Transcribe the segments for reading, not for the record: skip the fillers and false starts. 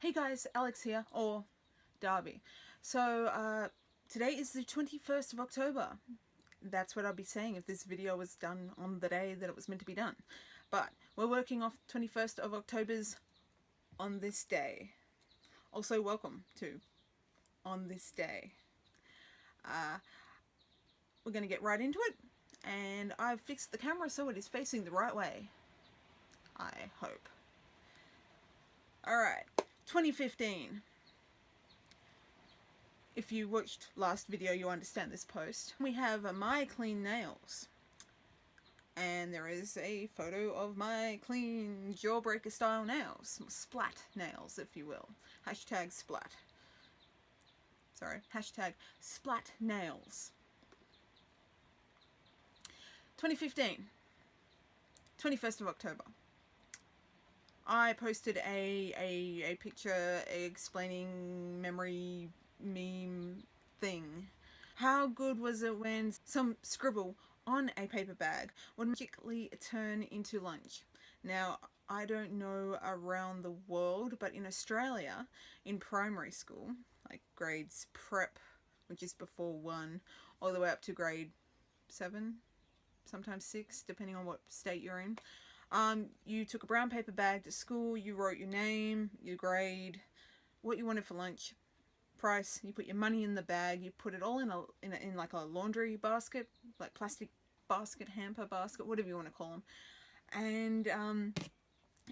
Hey guys, Alex here, or Darby. So, today is the 21st of October. That's what I'll be saying if this video was done on the day that it was meant to be done. But we're working off 21st of October's on this day. Also, welcome to on this day. We're going to get right into it, and I've fixed the camera so it is facing the right way. I hope. Alright, 2015. If you watched last video, you understand this post. We have my clean nails. And there is a photo of my clean jawbreaker style nails. Splat nails, if you will. Hashtag splat. Sorry, hashtag splat nails. 2015. 21st of October. I posted a picture explaining memory meme thing. How good was it when some scribble on a paper bag would magically turn into lunch? Now, I don't know around the world, but in Australia, in primary school, like grades prep, which is before 1, all the way up to grade 7, sometimes 6, depending on what state you're in. You took a brown paper bag to school, you wrote your name, your grade, what you wanted for lunch, price, you put your money in the bag, you put it all in like a laundry basket, like plastic basket, hamper basket, whatever you want to call them. And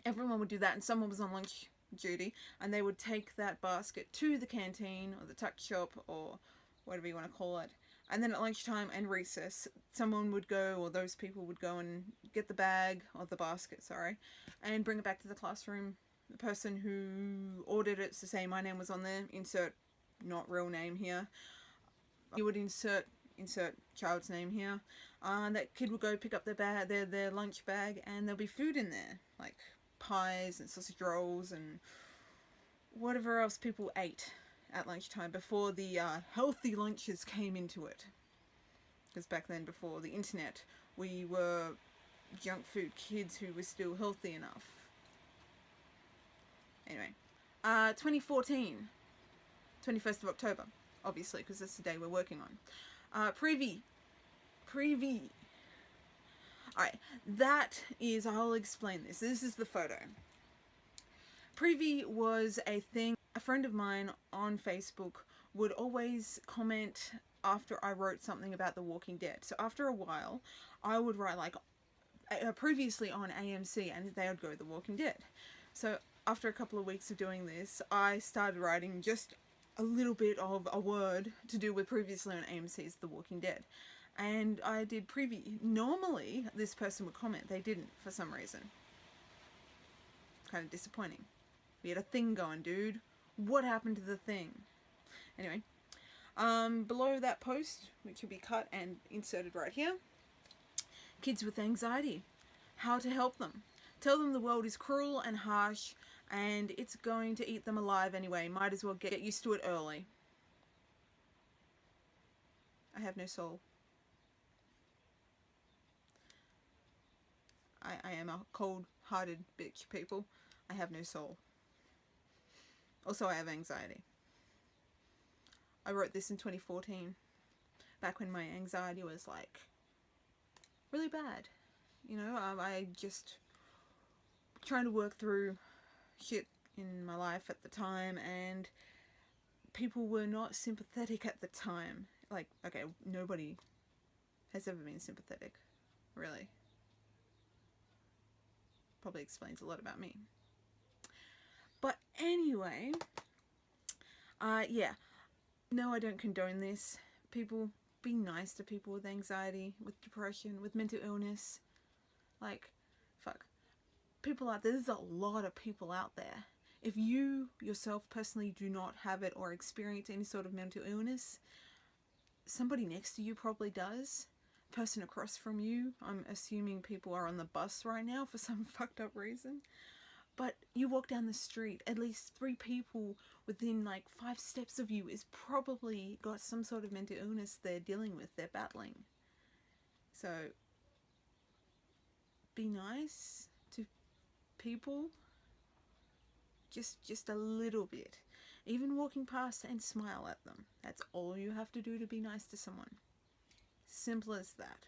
everyone would do that, and someone was on lunch duty, and they would take that basket to the canteen or the tuck shop or whatever you want to call it. And then at lunchtime and recess, someone would go, or those people would go and get the bag, or the basket, sorry, and bring it back to the classroom. The person who ordered it to say my name was on there, insert not real name here. You would insert child's name here. That kid would go pick up their lunch bag, and there'll be food in there, like pies and sausage rolls and whatever else people ate at lunchtime before the healthy lunches came into it. Because back then, before the internet, we were junk food kids who were still healthy enough. Anyway, 2014, 21st of October, obviously, because that's the day we're working on. Preview. Alright, that is, I'll explain this. This is the photo. Preview was a thing. A friend of mine on Facebook would always comment after I wrote something about The Walking Dead. So after a while, I would write like previously on AMC, and they would go The Walking Dead. So after a couple of weeks of doing this, I started writing just a little bit of a word to do with previously on AMC's The Walking Dead. And I did preview. Normally, this person would comment. They didn't for some reason. Kind of disappointing. We had a thing going, dude. What happened to the thing? Anyway, below that post, which will be cut and inserted right here, kids with anxiety. How to help them. Tell them the world is cruel and harsh, and it's going to eat them alive anyway. Might as well get used to it early. I have no soul. I am a cold-hearted bitch, people. I have no soul. Also, I have anxiety. I wrote this in 2014, back when my anxiety was like really bad. You know, I just trying to work through shit in my life at the time, and people were not sympathetic at the time. Like, okay, nobody has ever been sympathetic, really. Probably explains a lot about me. But anyway, yeah. No, I don't condone this. People, be nice to people with anxiety, with depression, with mental illness. Like, fuck. People out there, there's a lot of people out there. If you yourself personally do not have it or experience any sort of mental illness, somebody next to you probably does. Person across from you, I'm assuming people are on the bus right now for some fucked up reason. But you walk down the street, at least 3 people within like 5 steps of you is probably got some sort of mental illness they're dealing with, they're battling. So, be nice to people. Just a little bit. Even walking past and smile at them. That's all you have to do to be nice to someone. Simple as that.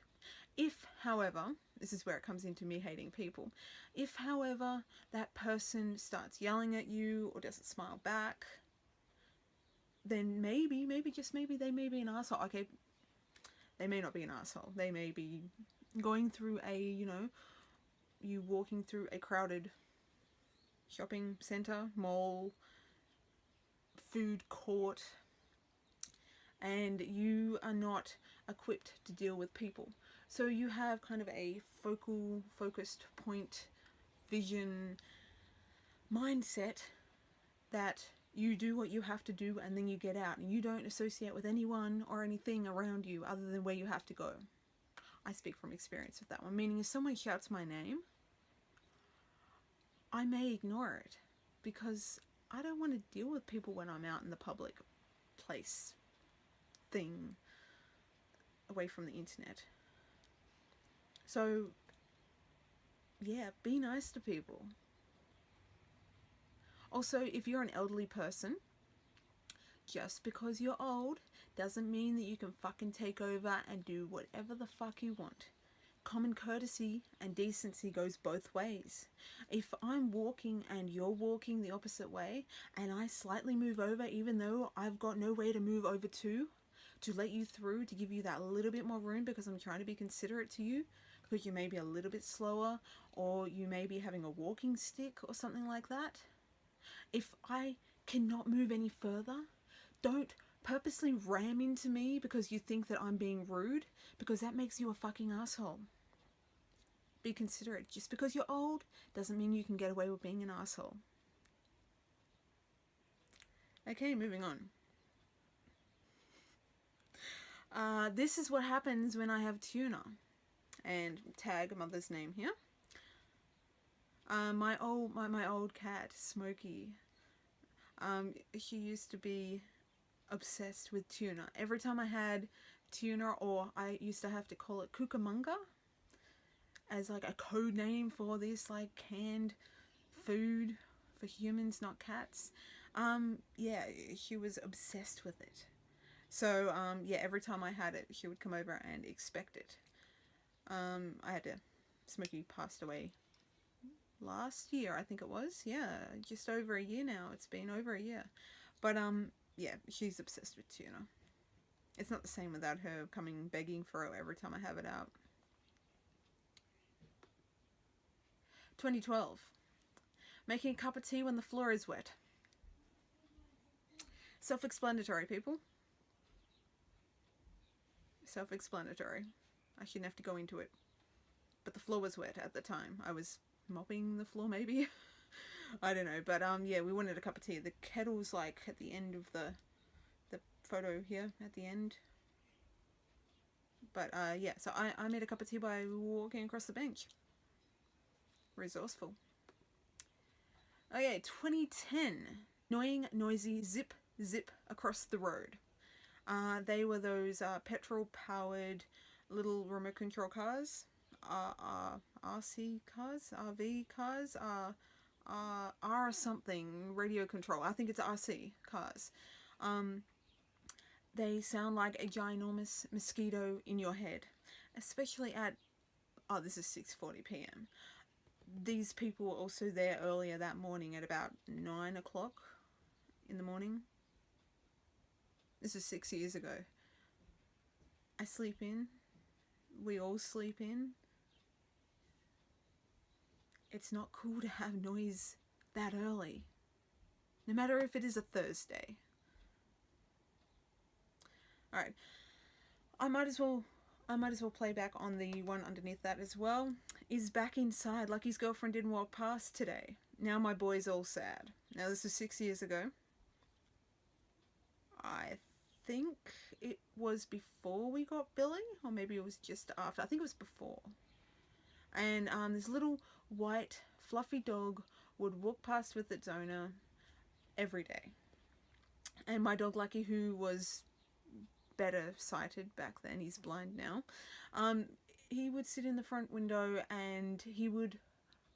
If, however, this is where it comes into me hating people. If, however, that person starts yelling at you or doesn't smile back, then maybe, just maybe, they may be an asshole. Okay, they may not be an asshole. They may be going through you walking through a crowded shopping center, mall, food court, and you are not equipped to deal with people. So you have kind of a focused point, vision, mindset that you do what you have to do and then you get out and you don't associate with anyone or anything around you other than where you have to go. I speak from experience with that one, meaning if someone shouts my name, I may ignore it because I don't want to deal with people when I'm out in the public place thing away from the internet. So, yeah, be nice to people. Also, if you're an elderly person, just because you're old doesn't mean that you can fucking take over and do whatever the fuck you want. Common courtesy and decency goes both ways. If I'm walking and you're walking the opposite way and I slightly move over even though I've got nowhere to move over to let you through, to give you that little bit more room because I'm trying to be considerate to you, because you may be a little bit slower or you may be having a walking stick or something like that. If I cannot move any further, don't purposely ram into me because you think that I'm being rude, because that makes you a fucking asshole. Be considerate. Just because you're old doesn't mean you can get away with being an asshole. Okay, moving on. This is what happens when I have tuna. And tag mother's name here. My old cat, Smokey, she used to be obsessed with tuna. Every time I had tuna, or I used to have to call it Cucamonga as like a code name for this like canned food for humans, not cats. Yeah, she was obsessed with it. So yeah, every time I had it, she would come over and expect it. Smokey passed away last year, I think it was. Yeah, just over a year now. It's been over a year. But yeah, she's obsessed with tuna. It's not the same without her coming begging for it every time I have it out. 2012. Making a cup of tea when the floor is wet. Self-explanatory, people. Self-explanatory. I shouldn't have to go into it. But the floor was wet at the time. I was mopping the floor, maybe. I don't know. But yeah, we wanted a cup of tea. The kettle's like at the end of the photo here, at the end. But yeah, so I made a cup of tea by walking across the bench. Resourceful. Okay, 2010. Annoying, noisy, zip across the road. They were those petrol-powered little remote control cars. RC cars? RV cars? R something, radio control. I think it's RC cars. They sound like a ginormous mosquito in your head. Especially at, this is 6:40 p.m. These people were also there earlier that morning at about 9 o'clock in the morning. This is 6 years ago. I sleep in. We all sleep in. It's not cool to have noise that early. No matter if it is a Thursday. Alright. I might as well play back on the one underneath that as well. Is back inside like his girlfriend didn't walk past today. Now my boy's all sad. Now this is 6 years ago. I think it was before we got Billy, or maybe it was just after. I think it was before. And this little white fluffy dog would walk past with its owner every day. And my dog Lucky, who was better sighted back then, he's blind now, he would sit in the front window and he would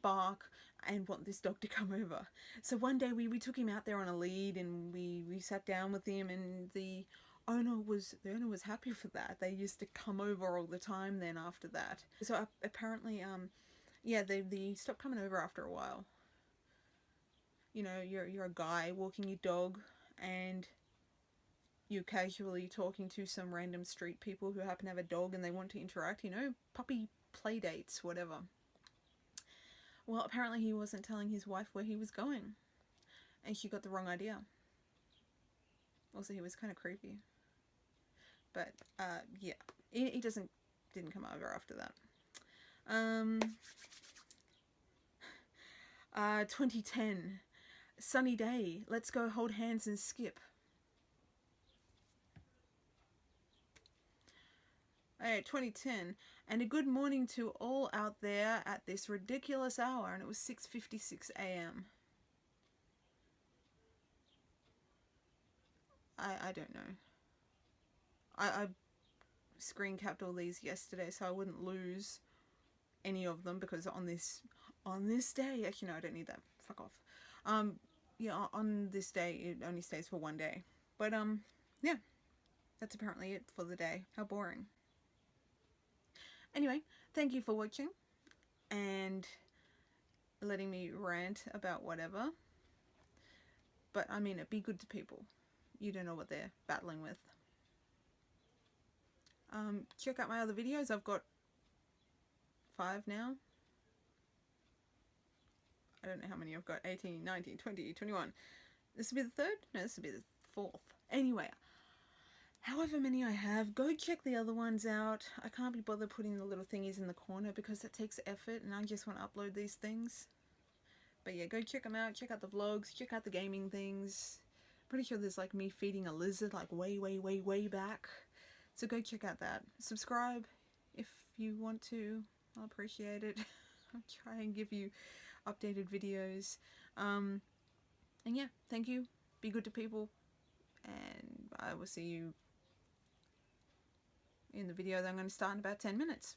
bark and want this dog to come over. So one day we took him out there on a lead, and we sat down with him, and the owner was happy for that. They used to come over all the time then after that. So apparently yeah, they stopped coming over after a while. You know, you're a guy walking your dog, and you're casually talking to some random street people who happen to have a dog and they want to interact, you know, puppy play dates, whatever. Well, apparently he wasn't telling his wife where he was going, and she got the wrong idea. Also, he was kind of creepy. But yeah, he didn't come over after that. 2010, sunny day. Let's go hold hands and skip. Hey, 2010, and a good morning to all out there at this ridiculous hour, and it was 6:56 a.m. I don't know. I screen capped all these yesterday so I wouldn't lose any of them, because on this day, actually no, I don't need that. Fuck off. Yeah, on this day it only stays for one day. But yeah, that's apparently it for the day. How boring. Anyway, thank you for watching and letting me rant about whatever. But I mean, be good to people. You don't know what they're battling with. Check out my other videos. I've got 5 now. I don't know how many I've got. 18, 19, 20, 21. This will be the 3rd? No, this will be the 4th. Anyway, however many I have, go check the other ones out. I can't be bothered putting the little thingies in the corner because it takes effort, and I just want to upload these things. But yeah, go check them out. Check out the vlogs. Check out the gaming things. Pretty sure there's like me feeding a lizard like way back. So go check out that. Subscribe if you want to. I'll appreciate it. I'll try and give you updated videos. And yeah, thank you. Be good to people. And I will see you in the video that I'm going to start in about 10 minutes.